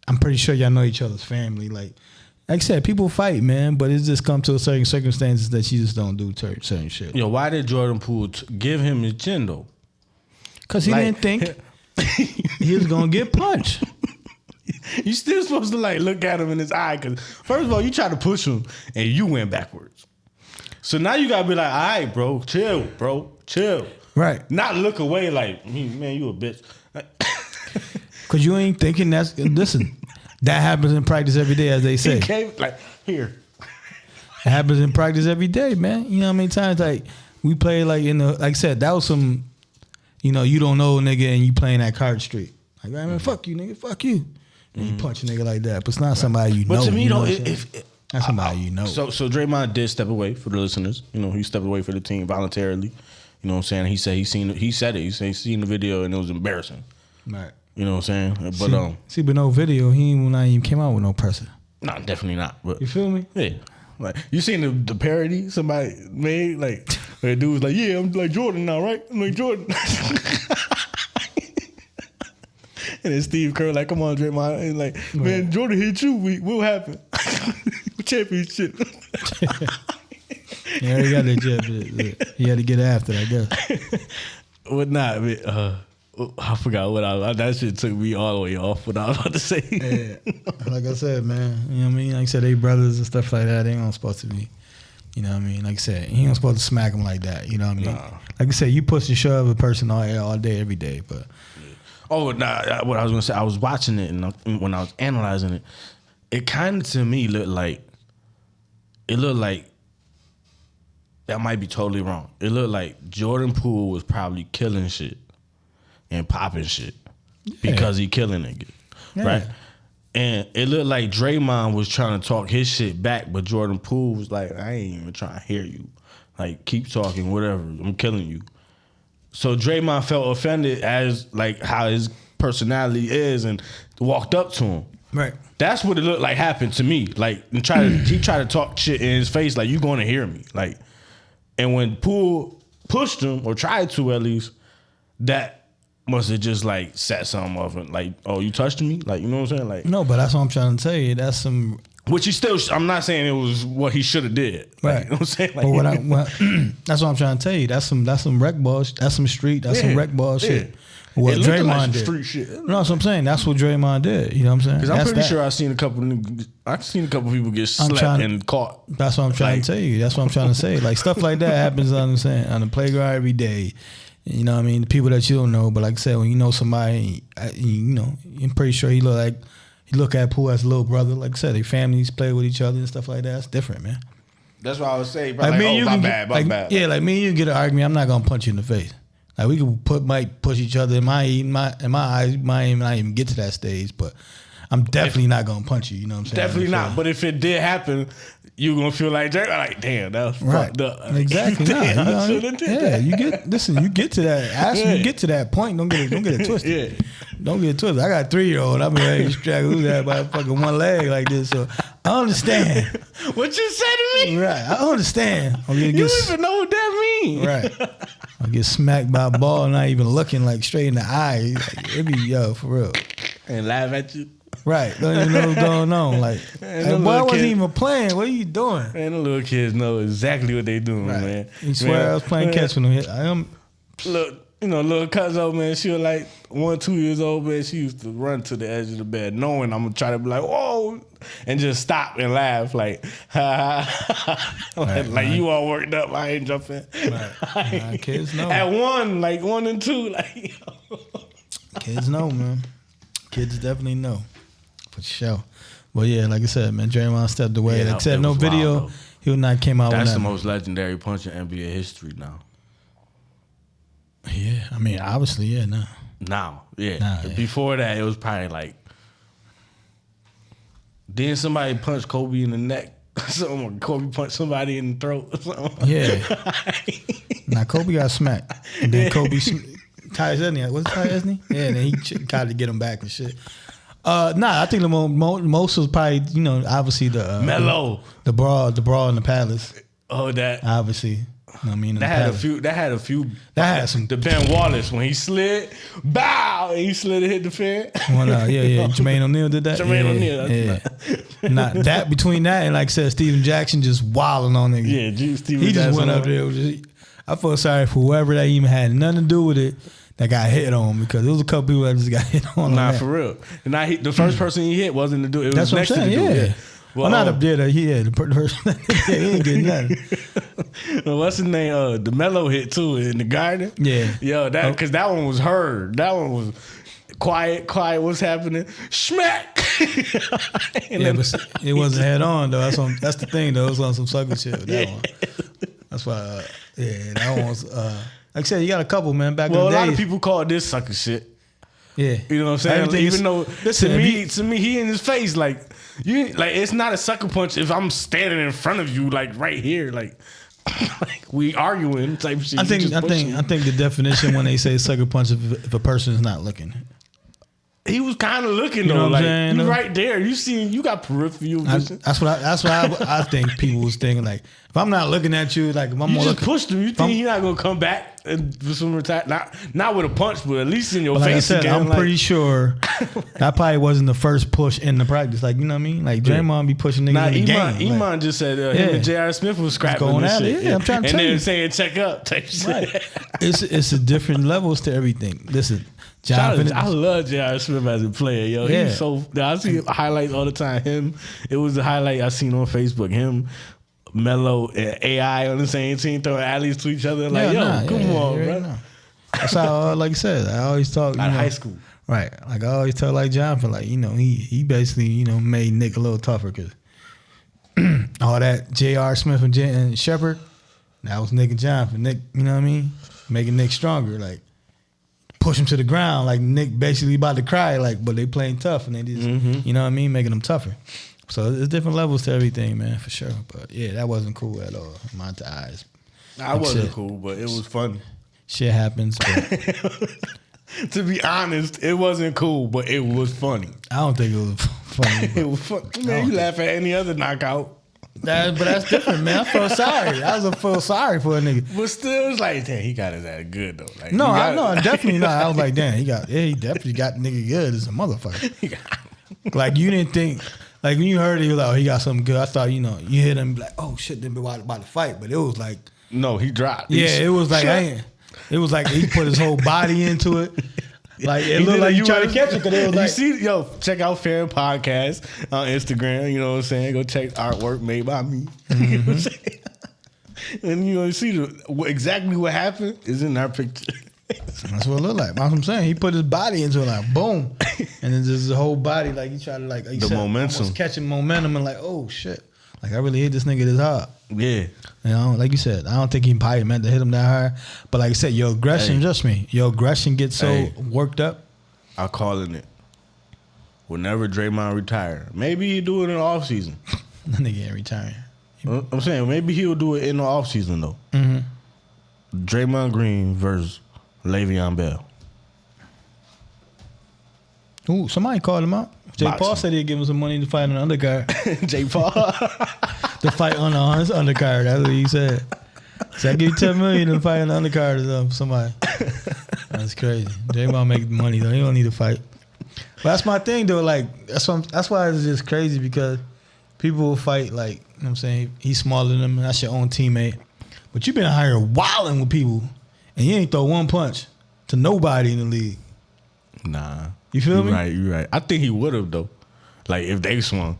I'm pretty sure y'all know each other's family. Like I said, people fight, man, but it's just come to a certain circumstances that you just don't do certain shit. Yo, why did Jordan Poole give him his chin, though? Because he didn't think he was going to get punched. You still supposed to like look at him in his eye because first of all, you tried to push him and you went backwards. So now you gotta be like, all right, bro, chill. Right. Not look away like, man, you a bitch. Because you ain't thinking listen, that happens in practice every day, as they say. He came like, here. It happens in practice every day, man. You know how many times like we play like like I said, that was some, you know, you don't know a nigga and you playing that card street. Like, man, fuck you, nigga, fuck you. And you punch a nigga like that. But it's not somebody you know. But to me, though, that's somebody you know. So Draymond did step away for the listeners. You know, he stepped away for the team voluntarily. You know what I'm saying? He said he seen it. He seen the video and it was embarrassing. Right. You know what I'm saying? But but no video. He not even came out with no presser. No, definitely not. But you feel me? Yeah. Like you seen the parody somebody made? Like the dude was like, "Yeah, I'm like Jordan now, right? I'm like Jordan." And then Steve Kerr like, "Come on, Draymond." And like, "Man, Jordan hit you. What happened? Championship." Yeah, he got that championship. He had to get after it, I guess. What not? I forgot what that shit took me all the way off what I was about to say. Yeah. Like I said, man, you know what I mean? Like I said, they brothers and stuff like that, they ain't supposed to be, you know what I mean? Like I said, he ain't supposed to smack him like that, you know what I mean? Nah. Like I said, you push and shove a person all day, every day, but. Oh, nah, what I was going to say, I was watching it, and when I was analyzing it, it kind of to me looked like, that might be totally wrong. It looked like Jordan Poole was probably killing shit and popping shit because he killing niggas, right? And it looked like Draymond was trying to talk his shit back, but Jordan Poole was like, I ain't even trying to hear you. Like, keep talking, whatever. I'm killing you. So Draymond felt offended as like how his personality is and walked up to him. Right. That's what it looked like happened to me. Like, and he tried to talk shit in his face like, you going to hear me. Like, and when Poole pushed him, or tried to at least, that must have just like set something off and like, oh, you touched me? Like, you know what I'm saying? Like, no, but that's what I'm trying to tell you. That's some. Which he still, I'm not saying it was what he should have did. Like, right. You know what I'm saying? Like, but that's what I'm trying to tell you. That's some wreck ball. That's some street. That's some wreck ball shit. What Draymond like did. Street shit. No, that's what I'm saying. That's what Draymond did. You know what I'm saying? Because I'm pretty sure I've seen a couple people get slapped and caught. That's what I'm trying to tell you. That's what I'm trying to say. Like stuff like that happens on the playground every day. You know what I mean? The people that you don't know, but like I said, when you know somebody, you know, I'm pretty sure he look at Poole as a little brother. Like I said, their families play with each other and stuff like that. It's different, man. That's what I was saying. Like me and you my bad. Yeah, like me and you get an argument, I'm not gonna punch you in the face. Like we might push each other in my eyes, might not even get to that stage, but I'm definitely not gonna punch you. You know what I'm saying? Definitely not. But if it did happen, you gonna feel like damn, that was fucked up. Exactly. You get to that. You get to that point. Don't get it twisted. Yeah. Don't get it twisted. I got a 3-year-old. I'm ready to struggle with that by fucking one leg like this. So I understand. What you say to me? Right. I understand. You don't even know what that means. Right. I get smacked by a ball, not even looking like straight in the eye. Like, it be for real. And laugh at you. Right. Don't even know what's going on. Like boy, I wasn't even playing. What are you doing? Man, the little kids know exactly what they doing, man. You swear I was playing catch with them. Look, little cousin, man, she was like 1, 2 years old, man. She used to run to the edge of the bed knowing I'm going to try to be like, whoa, and just stop and laugh like, ha, ha. Like you all worked up. I ain't jumping. Right. Kids know. At 1, like 1 and 2, like. Kids know, man. Kids definitely know. For sure. Well, yeah, like I said, man, Draymond stepped away. Yeah, like I said, no video. Wild, he would not came out with that. That's the most legendary punch in NBA history now. Yeah, I mean, obviously, yeah, no. Now, yeah. Before that, it was probably like, didn't somebody punch Kobe in the neck? Kobe punched somebody in the throat or something. Yeah. Now, Kobe got smacked. And then Kobe, Ty Esney, what's Ty Esney? Yeah, and then he tried to get him back and shit. I think the most was probably, obviously the Melo, the brawl in the palace. Oh, that obviously. I mean, that had a few. That had some. The Ben Wallace when he slid, bow, and he slid and hit the fan. Well, yeah. Jermaine O'Neal did that. Jermaine O'Neal. Yeah. Not that between that and like I said, Steven Jackson just wilding on niggas. Yeah, Steven just went up there. I felt sorry for whoever that even had nothing to do with it. That got hit on because there was a couple people that just got hit on. Nah, for real. And the first person he hit wasn't to do it. It was next to the dude. Yeah. Well, not up there. The person. He ain't getting nothing. Well, what's his name? The Melo hit too in the garden. Yeah. Yo, because that one was heard. That one was quiet. What's happening? Smack. But it wasn't head on though. That's the thing though. It was on some sucker shit. That one. That's why. That one was. Like I said, you got a couple, man. Back in the days. Well, a lot of people call this sucker shit. Yeah, you know what I'm saying. Everything Even though to me, he in his face like it's not a sucker punch if I'm standing in front of you like right here like we arguing type shit. I think the definition when they say sucker punch if a person is not looking. He was kind of looking though, like you right there. You got peripheral vision. That's what I think people was thinking. Like if I'm not looking at you, like if I'm you just looking, pushed him. You think he's not gonna come back and with some attack? Not with a punch, but at least in your face. Like I said, again, I'm pretty sure that probably wasn't the first push in the practice. Like you know what I mean? Like Draymond be pushing niggas in the game. Iman just said him and J.R. Smith was scrapping going this at shit. Yeah, I'm trying to tell you. And then saying check up type shit. Right. It's a different levels to everything. Listen. I love J.R. Smith as a player, yo. Yeah. He's so. I see highlights all the time. It was a highlight I seen on Facebook. Him, Melo, and AI on the same team throwing alleys to each other. Like, come on, bro. That's how, like I said, I always talk. Out of high school, right? Like I always tell, like Jonathan, like he basically made Nick a little tougher because all that J.R. Smith and Shepard, that was Nick and Jonathan. Nick, you know what I mean, making Nick stronger, like. Push him to the ground, like Nick basically about to cry, like, but they playing tough and they just, you know what I mean, making them tougher. So there's different levels to everything, man, for sure. But yeah, that wasn't cool at all in my eyes. I wasn't cool, but it was funny. Shit happens. But to be honest, it wasn't cool, but it was funny. I don't think it was funny. It was funny. Man, you laugh at any other knockout. But that's different, man. I felt sorry. I feel sorry for a nigga. But still, it's like, damn, he got his ass good though. Like, no, I know, definitely not. I was like, damn, he definitely got nigga good as a motherfucker. Like you didn't think, like when you heard it, you like, oh, he got something good. I thought, you hit him like, oh shit, they been about to fight, but it was like, no, he dropped. It was like, it was like he put his whole body into it. Like it looked like you trying to catch it because it was like check out Pham Podcast on Instagram. You know what I'm saying? Go check artwork made by me. You know what I'm saying? And you see exactly what happened is in our picture. That's what it looked like. That's what I'm saying. He put his body into it like boom, and then just his whole body like he tried to like the momentum, catching momentum and like oh shit, like I really hit this nigga this hard. Yeah. Like you said, I don't think he probably meant to hit him that hard. But like I said, your aggression, your aggression gets so worked up. I'm calling it. whenever Draymond retire. Maybe he'll do it in the offseason. That nigga ain't retiring. I'm saying maybe he'll do it in the offseason though. Draymond Green versus Le'Veon Bell. Ooh, somebody called him out. Jay Boxing. Paul said he'd give him some money to fight on the undercard. Jay Paul. To fight on his undercard. That's what he said. So I give you $10 million to fight on the undercard of somebody. That's crazy. Draymond make money though. He don't need to fight. But that's my thing though. Like that's why it's just crazy because people will fight like, you know what I'm saying, he's smaller than them and that's your own teammate. But you been out here wilding with people and you ain't throw one punch to nobody in the league. Nah. You feel me? Right, you're right. I think he would have though. Like if they swung.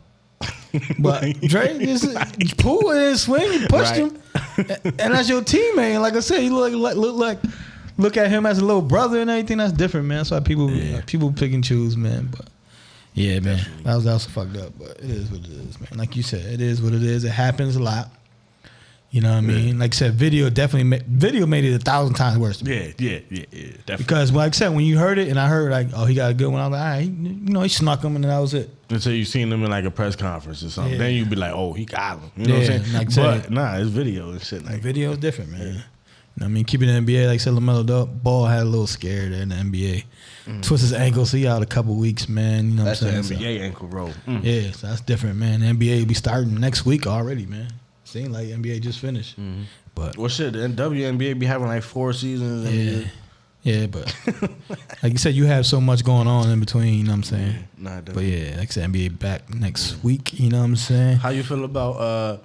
But Dre just pulled his swing, he pushed him, and that's your teammate. And like I said, you look at him as a little brother and everything. That's different, man. That's why people pick and choose, man. But yeah, man, that was fucked up. But it is what it is, man. Like you said, it is what it is. It happens a lot. You know what I mean? Like I said, video made it 1,000 times worse. Yeah, definitely. Because like I said, when you heard it, and I heard like, oh, he got a good one. I was like, all right, he snuck him, and then that was it. Until you seen him in like a press conference or something, then you be like, oh, he got him. You know what I'm saying? Like but nah, it's video and shit. Like video is different, man. You know what I mean? Keeping the NBA, like I said, LaMelo Ball had a little scare there in the NBA. Twist his ankle, so he out a couple weeks, man. You know what I'm saying? That's the NBA ankle roll. Yeah, so that's different, man. The NBA will be starting next week already, man. Seems like NBA just finished. But well, shit, the WNBA be having like 4 seasons. And yeah, but like you said, you have so much going on in between. You know what I'm saying? Nah, but yeah, like I said, NBA back next week. You know what I'm saying? How you feel about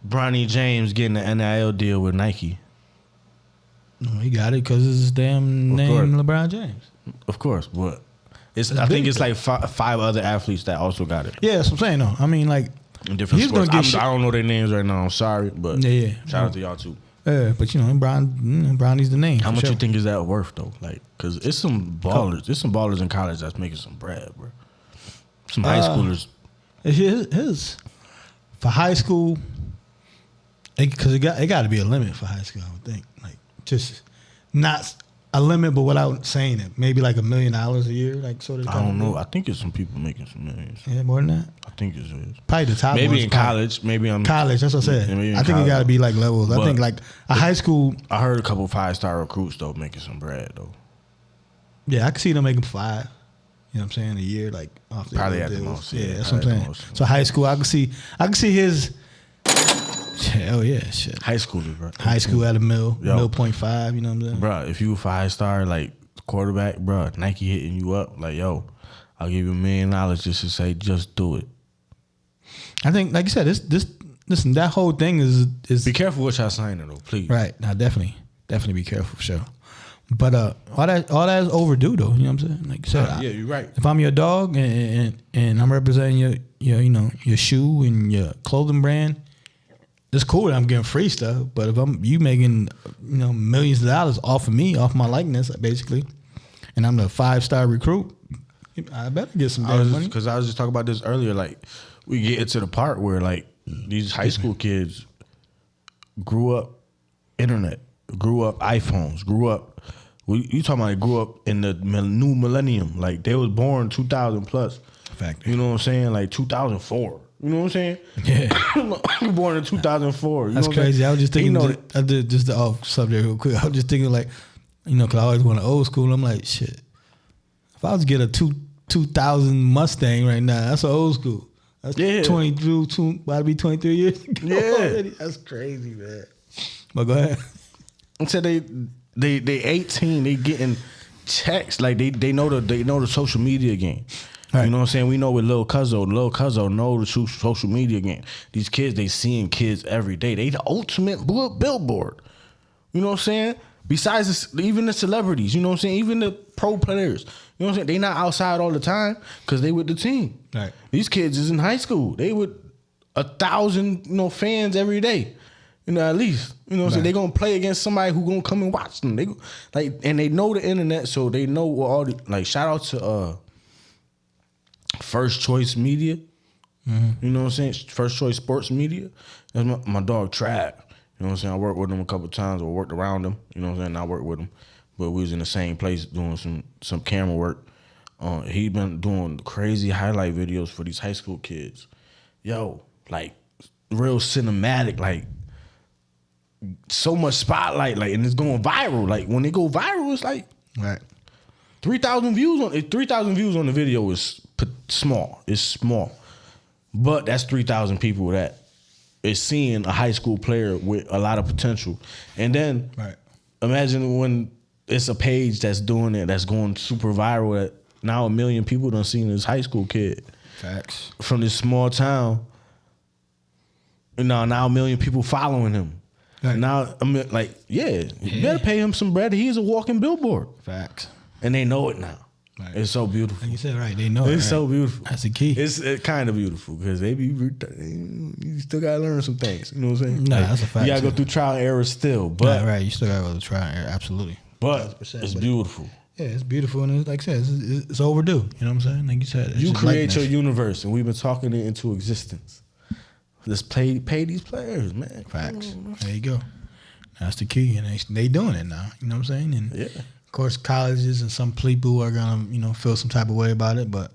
Bronny James getting an NIL deal with Nike? He got it because it's his damn name, LeBron James. Of course, but I think it's like 5 other athletes that also got it. Yeah, that's what I'm saying. Though I mean, like. In different sports. I don't know their names right now. I'm sorry, but shout out to y'all too. Yeah, but you know, Bronny's the name. How much you think is that worth though? Like, cause it's some ballers. There's some ballers in college that's making some bread, bro. Some high schoolers. It is for high school. Because it got to be a limit for high school. I would think, like, just not a limit, but without saying it, maybe like $1 million a year, like sort of. I don't know. I think it's some people making some millions. Yeah, more than that. I think it's probably the top. Maybe in college. Maybe I'm college. That's what I said. I think it got to be like levels. I think like a high school. I heard a couple 5-star recruits though making some bread though. Yeah, I can see them making 5. You know what I'm saying? A year, like off the probably at the most. Yeah, that's what I'm saying. So high school, I can see his. Hell yeah, shit. High schoolers, bro. High school at $1.5. You know what I'm saying, bro? If you a 5-star like quarterback, bro, Nike hitting you up like, yo, I'll give you $1 million just to say, just do it. I think, like you said, listen, that whole thing is be careful what y'all signing though, please. Right. Now, definitely be careful for sure. But all that is overdue though. You know what I'm saying? Like you said, yeah, you're right. If I'm your dog and I'm representing your shoe and your clothing brand, it's cool that I'm getting free stuff. But if you making millions of dollars off of me, off my likeness, basically, and I'm the 5-star recruit, I better get some damn money. Because I was just talking about this earlier. Like, we get to the part where like these high school kids grew up internet, grew up iPhones, grew up. You talking about grew up in the new millennium? Like they was born 2000 plus. Fact. You know what I'm saying? Like 2004. You know what I'm saying? Yeah. Born in 2004. That's crazy. I was just thinking. I did just the off subject real quick. I was just thinking like, because I always went to old school. I'm like, shit. If I was to get a 2000 Mustang right now, that's an old school. That's 22, about to be 23 years ago. Yeah, already. That's crazy, man. But go ahead. So they 18. They getting checks. Like they know the social media game. Right. You know what I'm saying? We know with Lil Cuzzo know the social media game. These kids, they seeing kids every day. They the ultimate billboard. You know what I'm saying? Besides even the celebrities, you know what I'm saying? Even the pro players, you know what I'm saying? They not outside all the time because they with the team. Right. These kids is in high school. They with 1,000 fans every day. At least. You know what I'm saying? They gonna play against somebody who gonna come and watch them. And they know the internet, so they know what all the shout out to First Choice Media. Mm-hmm. You know what I'm saying? First Choice Sports Media. That's my dog Trav. You know what I'm saying? I worked with him a couple of times or worked around him. You know what I'm saying? I worked with him. But we was in the same place doing some camera work. He been doing crazy highlight videos for these high school kids. Yo, like real cinematic, like so much spotlight, like, and it's going viral. Like when they go viral, it's like 3,000 views on it. 3,000 views on the video is small. It's small, but that's 3,000 people that is seeing a high school player with a lot of potential. And then imagine when it's a page that's doing it, that's going super viral. That now 1 million people done seen this high school kid. Facts. From this small town. And now 1 million people following him. Right. Now, I mean, like, you better pay him some bread. He's a walking billboard. Facts. And they know it now. Right. It's so beautiful. Like you said, right? They know it. It's so beautiful. That's the key. It's kind of beautiful because you still gotta learn some things. You know what I'm saying? No, like, that's a fact. You gotta go through trial and error still, but right. You still gotta go through trial and error, absolutely. But it's beautiful. Yeah, it's beautiful, and like I said, it's overdue. You know what I'm saying? Like you said, you create your universe, and we've been talking it into existence. Let's pay these players, man. Facts. There you go. That's the key, and they doing it now. You know what I'm saying? And of course, colleges and some people are gonna feel some type of way about it, but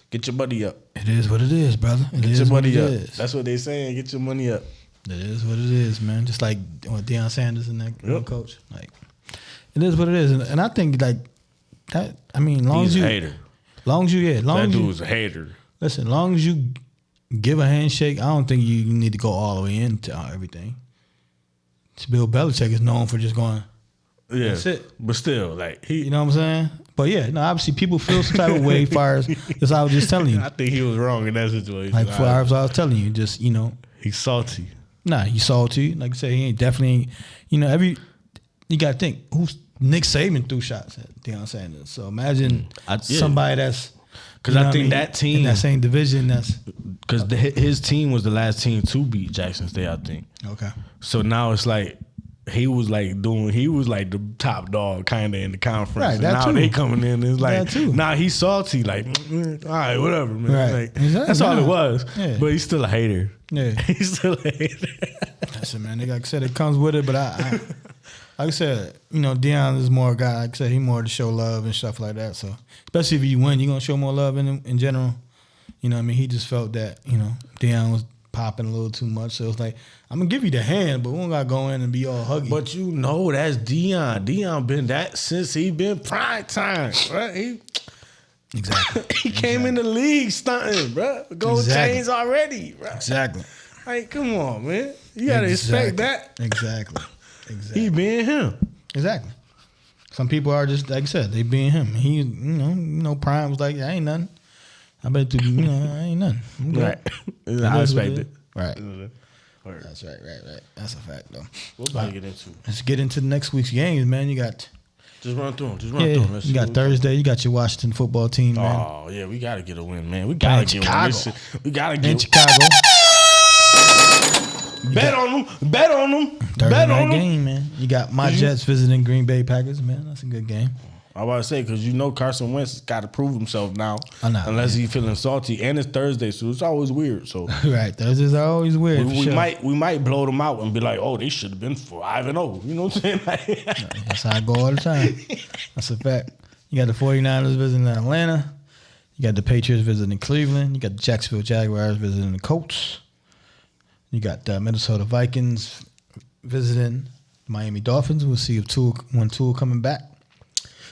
get your money up. It is what it is, brother. Get your money up. That's what they saying. Get your money up. It is what it is, man. Just like Deion Sanders and that coach, like it is what it is, and I think like that. I mean, he's a hater. That dude's a hater. Listen, long as you give a handshake, I don't think you need to go all the way into everything. Bill Belichick is known for just going. Yeah, that's it. But still, like you know what I'm saying? But yeah, no, obviously people feel some type of way as far as I was just telling you. I think he was wrong in that situation. Like for hours I was telling you, just he's salty. Nah, he's salty. Like I said, he ain't definitely. You got to think who's Nick Saban threw shots at Deion Sanders. So imagine somebody that's. Because I think that team in that same division, because his team was the last team to beat Jackson State, I think. Okay. So now it's like he was like the top dog kind of in the conference. Right. And now they coming in. And it's like now he's salty. Like all right, whatever, man. Right. Like, that's all it was. Yeah. But he's still a hater. Yeah. He's still a hater. Listen, man. Like I said, it comes with it. But I like I said, Deion is more a guy. Like I said, he more to show love and stuff like that. So especially if you win, you're gonna show more love in general. You know what I mean? He just felt that, Deion was popping a little too much. So it's like, I'm gonna give you the hand, but we don't gotta go in and be all huggy. But that's Deion. Deion been that since he been prime time, right? Exactly. He came in the league stunting, bro. Gold chains already, bro. Exactly. Like, come on, man. You gotta expect that. Exactly. He being him. Exactly. Some people are just like I said, they being him. He, Prime was like, I ain't nothing. I bet you, I ain't nothing. I'm good. Right. I expect it. Right. That's right. That's a fact, though. What about to get into? Let's get into the next week's games, man. You got. Just run through them. You got Thursday. You got your Washington football team, man. Oh yeah, we gotta get a win, man. We gotta get a win. We gotta get in Chicago. Bet on them. Bet on them. Game, man. You got my Jets visiting Green Bay Packers, man. That's a good game. I was about to say, because Carson Wentz got to prove himself now. I know, unless he's feeling salty. And it's Thursday, so it's always weird. So right, Thursdays are always weird. We might blow them out and be like, oh, they should have been 5-0. You know what I'm saying? That's how I go all the time. That's a fact. You got the 49ers visiting Atlanta. You got the Patriots visiting Cleveland. You got the Jacksonville Jaguars visiting the Colts. You got the Minnesota Vikings visiting Miami Dolphins. We'll see if Tua coming back.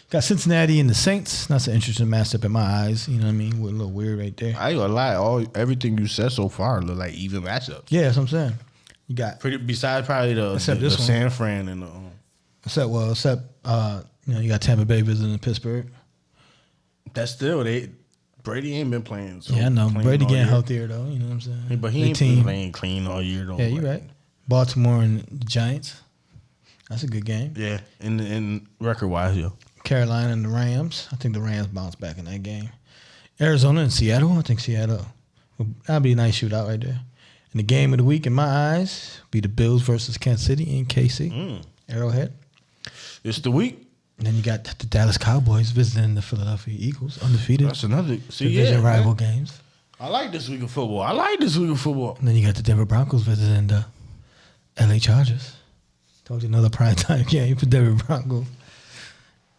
Got Cincinnati and the Saints. That's an interesting matchup in my eyes. You know what I mean? We're a little weird right there. I ain't gonna lie. Everything you said so far look like even matchups. Yeah, that's what I'm saying. You got besides probably the San Fran and the except you got Tampa Bay visiting Pittsburgh. That's still Brady ain't been playing. So yeah, I know. Brady getting healthier though. You know what I'm saying? Yeah, but he ain't been playing clean all year though. Yeah, you're right. Baltimore and the Giants. That's a good game. Yeah, in record wise, yo. Carolina and the Rams. I think the Rams bounced back in that game. Arizona and Seattle. I think Seattle. That'd be a nice shootout right there. And the game of the week, in my eyes, be the Bills versus Kansas City in KC. Arrowhead. It's the week. And then you got the Dallas Cowboys visiting the Philadelphia Eagles, undefeated. That's another division rival games. I like this week of football. And then you got the Denver Broncos visiting the LA Chargers. Told you another primetime game for Denver Broncos.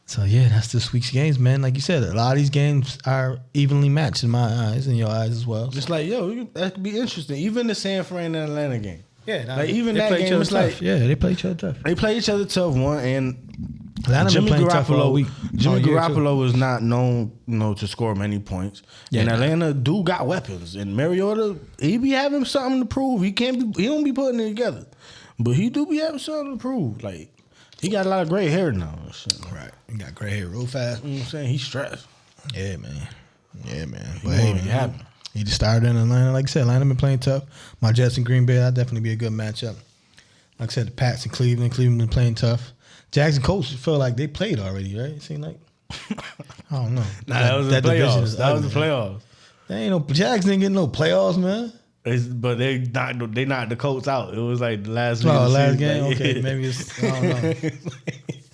So yeah, that's this week's games, man. Like you said, a lot of these games are evenly matched in my eyes and your eyes as well. Just like that could be interesting. Even the San Fran and Atlanta game. Yeah, like even that game was like they play each other tough. They play each other tough. One and Atlanta Jimmy Garoppolo. Jimmy Garoppolo is not known, to score many points. Yeah, and Atlanta do got weapons. And Mariota, he be having something to prove. He don't be putting it together, but he do be having something to prove. Like he got a lot of gray hair now. Right, he got gray hair real fast. You know what I'm saying? He's stressed. Yeah, man. But hey, man, he just started in Atlanta. Like I said, Atlanta been playing tough. My Jets and Green Bay, that'd definitely be a good matchup. Like I said, the Pats and Cleveland. Cleveland been playing tough. Jags and Colts feel like they played already, right? It seemed like. I don't know. Nah, that was the playoffs. That was the playoffs. There ain't no Jags didn't get no playoffs, man. But they knocked the Colts out. It was like the last game. Like, okay, maybe it's I don't know.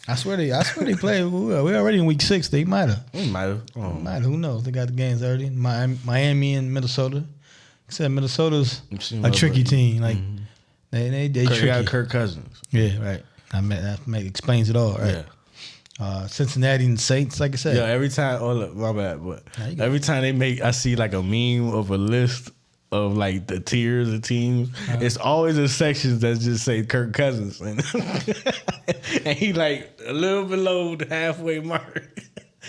I swear they played. We're already in week 6. They might have. Who knows? They got the games already. Miami and Minnesota. Except Minnesota's a tricky team. Like they tricky. Got Kirk Cousins. Yeah, right. That explains it all, right? Yeah. Cincinnati and Saints, like I said. Yeah, every time. Oh, look, my bad, but every time I see like a meme of a list of like the tiers of teams. It's always a section that just say Kirk Cousins, and he like a little below the halfway mark.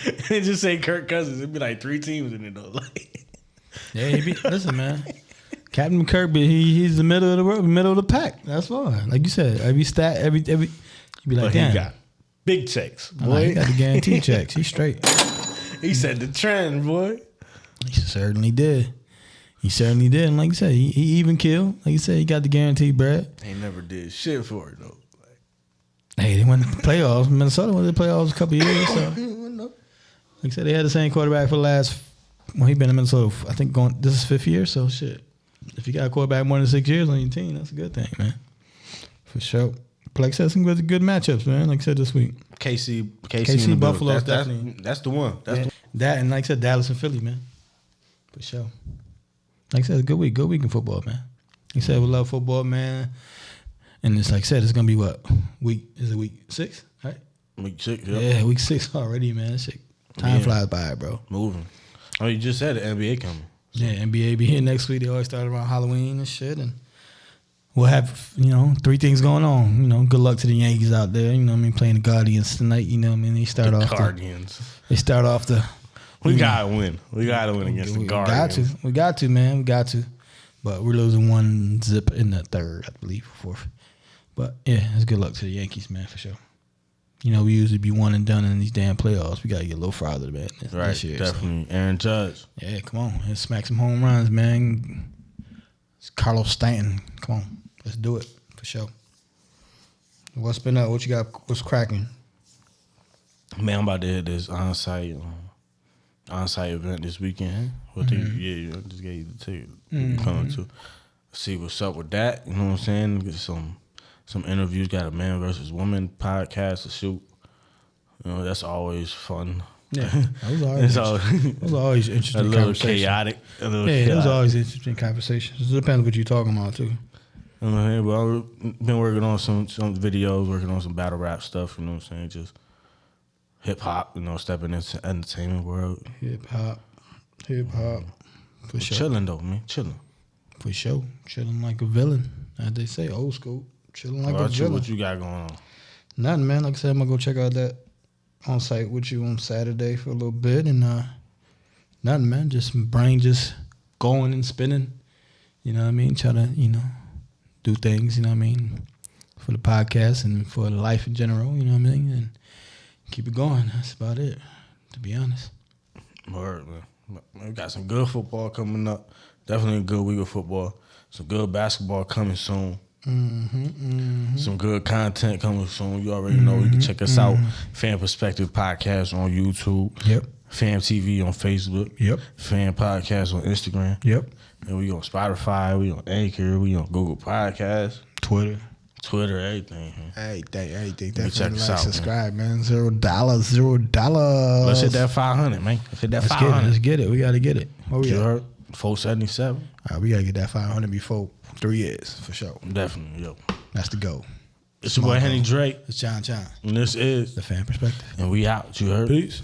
It just say Kirk Cousins. It'd be like 3 teams in it though. Like, yeah, listen, man. Captain Kirk, he's the middle of the pack. That's fine. Like you said, every stat, you be like, damn. He got big checks, boy. He got the guaranteed checks. He's straight. He set the trend, boy. He certainly did. And like you said, he even killed. Like you said, he got the guaranteed bread. He never did shit for it though. Hey, they went to the playoffs. Minnesota went to the playoffs a couple of years. So, like I said, they had the same quarterback for the last. Well, he been in Minnesota. I think this is 5th year. So shit. If you got a quarterback more than 6 years on your team, that's a good thing, man. For sure. Plex has some good matchups, man. Like I said this week. KC Buffalo. That's the one. That and like I said, Dallas and Philly, man. For sure. Like I said, it's a good week. Good week in football, man. He said we love football, man. And it's like I said, it's gonna be what? Week 6, right? Week 6, yep. Yeah, week 6 already, man. That shit. Time flies by, bro. Moving. Oh, you just said the NBA coming. Yeah, NBA be here next week. They always start around Halloween and shit. And we'll have, 3 things going on. Good luck to the Yankees out there. Playing the Guardians tonight. They start off Guardians. They start off the. We gotta win. We gotta win against the Guardians. We got to, man. We got to. But we're losing 1-0 in the 3rd, I believe, 4th. But yeah, it's good luck to the Yankees, man, for sure. We usually be one and done in these damn playoffs. We gotta get a little farther, man. This year, definitely. So. Aaron Judge. Yeah, come on. Let's smack some home runs, man. It's Carlos Stanton. Come on. Let's do it, for sure. What's been up? What you got? What's cracking? Man, I'm about to hit this on-site event this weekend. I just gave you the ticket. Coming to see what's up with that. You know what I'm saying? Get some interviews. Got a man versus woman podcast to shoot. That's always fun. Yeah, those are always interesting. A little chaotic. It was always interesting conversations. It depends what you're talking about too. Well, I've been working on some videos, working on some battle rap stuff. You know what I'm saying? Just hip hop. Stepping into the entertainment world. Hip hop. For sure. Chilling though, man. Chilling. For sure. Chilling like a villain, as they say, old school. Chilling like a villain. What you got going on? Nothing, man. Like I said, I'm gonna go check out that on site with you on Saturday for a little bit, and nothing, man. Just brain just going and spinning. You know what I mean? Try to do things. You know what I mean? For the podcast and for life in general. You know what I mean? And keep it going. That's about it. To be honest. Word, man. We got some good football coming up. Definitely a good week of football. Some good basketball coming soon. Some good content coming soon. You already know. You can check us out. Pham Perspective Podcast on YouTube. Yep. Pham TV on Facebook. Yep. Pham Podcast on Instagram. Yep. And we on Spotify. We on Anchor. We on Google Podcasts. Twitter, everything. Everything. Check us out, subscribe, man. $0. Let's hit that 500, man. Let's hit that 500. Let's get it. We got to get it. What we heard? 477. All right, we got to get that 500 before 3 years, for sure. Definitely, yo. That's the goal. It's your boy Henny Drake. It's John. And this is The Pham Perspective. And we out. You heard? Peace.